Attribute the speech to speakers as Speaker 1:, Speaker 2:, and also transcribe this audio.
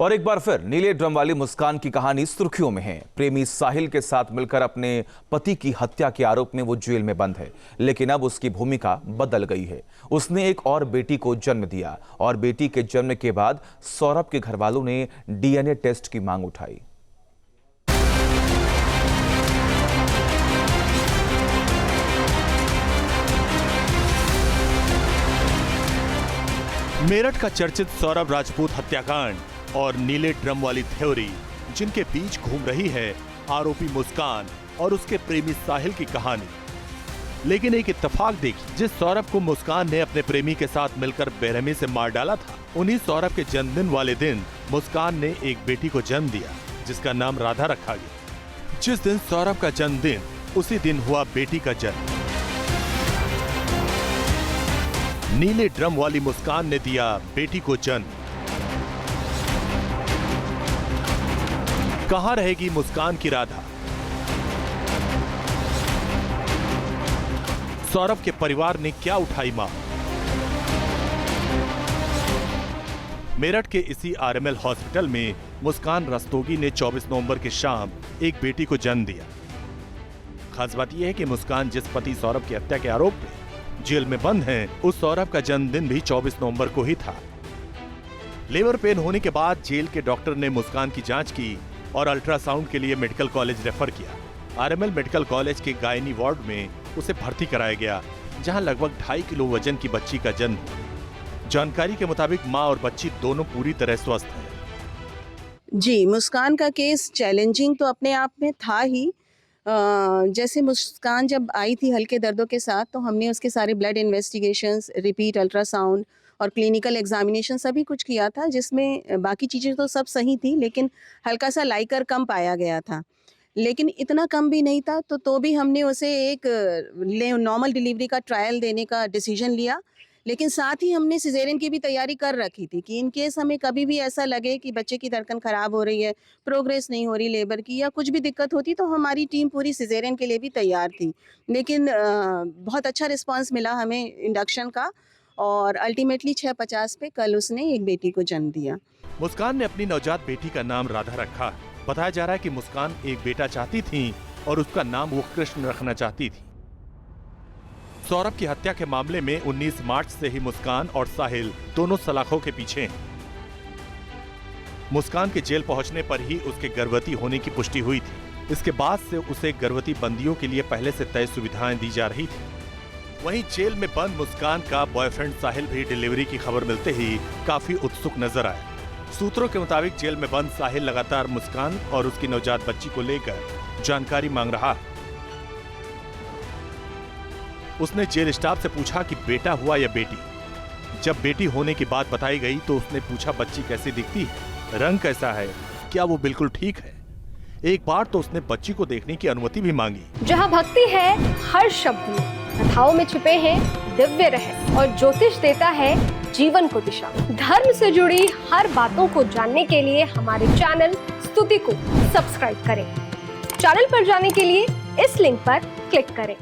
Speaker 1: और एक बार फिर नीले ड्रम वाली मुस्कान की कहानी सुर्खियों में है। प्रेमी साहिल के साथ मिलकर अपने पति की हत्या के आरोप में वो जेल में बंद है, लेकिन अब उसकी भूमिका बदल गई है। उसने एक और बेटी को जन्म दिया और बेटी के जन्म के बाद सौरभ के घरवालों ने डीएनए टेस्ट की मांग उठाई।
Speaker 2: मेरठ का चर्चित सौरभ राजपूत हत्याकांड और नीले ड्रम वाली थ्योरी, जिनके बीच घूम रही है आरोपी मुस्कान और उसके प्रेमी साहिल की कहानी। लेकिन एक इत्तेफाक देखिए, जिस सौरभ को मुस्कान ने अपने प्रेमी के साथ मिलकर बेरहमी से मार डाला था, उन्हीं सौरभ के जन्मदिन वाले दिन मुस्कान ने एक बेटी को जन्म दिया, जिसका नाम राधा रखा गया। जिस दिन सौरभ का जन्मदिन, उसी दिन हुआ बेटी का जन्म। नीले ड्रम वाली मुस्कान ने दिया बेटी को जन्म। कहां रहेगी मुस्कान की राधा? सौरभ के परिवार ने क्या उठाई मांग? मेरठ के इसी आरएमएल हॉस्पिटल में मुस्कान रस्तोगी ने 24 नवंबर की शाम एक बेटी को जन्म दिया। खास बात यह है कि मुस्कान जिस पति सौरभ की हत्या के आरोप में जेल में बंद हैं, उस सौरभ का जन्मदिन भी 24 नवंबर को ही था। लेबर पेन होने के बाद जेल के डॉक्टर ने मुस्कान की जांच की और अल्ट्रासाउंड के लिए मेडिकल कॉलेज रेफर किया। आरएमएल मेडिकल कॉलेज के गायनी वार्ड में उसे भर्ती कराया गया, जहां लगभग 2.5 किलो वजन की बच्ची का जन्म हुआ। जानकारी के मुताबिक मां और बच्ची दोनों पूरी तरह स्वस्थ हैं।
Speaker 3: जी, मुस्कान का केस चैलेंजिंग तो अपने आप में था ही। जैसे मुस्कान जब आई थी हल्के दर्दों के साथ, तो हमने उसके सारे ब्लड इन्वेस्टिगेशंस, रिपीट अल्ट्रासाउंड और क्लिनिकल एग्जामिनेशन सभी कुछ किया था, जिसमें बाकी चीज़ें तो सब सही थी, लेकिन हल्का सा लाइकर कम पाया गया था। लेकिन इतना कम भी नहीं था, तो भी हमने उसे एक नॉर्मल डिलीवरी का ट्रायल देने का डिसीजन लिया। लेकिन साथ ही हमने सिजेरियन की भी तैयारी कर रखी थी कि इन केस हमें कभी भी ऐसा लगे कि बच्चे की धड़कन खराब हो रही है, प्रोग्रेस नहीं हो रही लेबर की, या कुछ भी दिक्कत होती, तो हमारी टीम पूरी सिजेरियन के लिए भी तैयार थी। लेकिन बहुत अच्छा रिस्पांस मिला हमें इंडक्शन का, और अल्टीमेटली 6:50 पे कल उसने एक बेटी को जन्म दिया।
Speaker 2: मुस्कान ने अपनी नवजात बेटी का नाम राधा रखा। बताया जा रहा है कि मुस्कान एक बेटा चाहती थी और उसका नाम वो कृष्ण रखना चाहती थी। सौरभ की हत्या के मामले में 19 मार्च से ही मुस्कान और साहिल दोनों सलाखों के पीछे हैं। मुस्कान के जेल पहुंचने पर ही उसके गर्भवती होने की पुष्टि हुई थी। इसके बाद से उसे गर्भवती बंदियों के लिए पहले से तय सुविधाएं दी जा रही थी। वहीं जेल में बंद मुस्कान का बॉयफ्रेंड साहिल भी डिलीवरी की खबर मिलते ही काफी उत्सुक नजर आया। सूत्रों के मुताबिक जेल में बंद साहिल लगातार मुस्कान और उसकी नवजात बच्ची को लेकर जानकारी मांग रहा है। उसने जेल स्टाफ से पूछा कि बेटा हुआ या बेटी। जब बेटी होने की बात बताई गई तो उसने पूछा बच्ची कैसी दिखती है, रंग कैसा है, क्या वो बिल्कुल ठीक है। एक बार तो उसने बच्ची को देखने की अनुमति भी मांगी।
Speaker 4: जहाँ भक्ति है हर शब्द में, कथाओं में छुपे हैं दिव्य रहस्य और ज्योतिष देता है जीवन को दिशा। धर्म से जुड़ी हर बातों को जानने के लिए हमारे चैनल स्तुति को सब्सक्राइब करें। चैनल पर जाने के लिए इस लिंक पर क्लिक करें।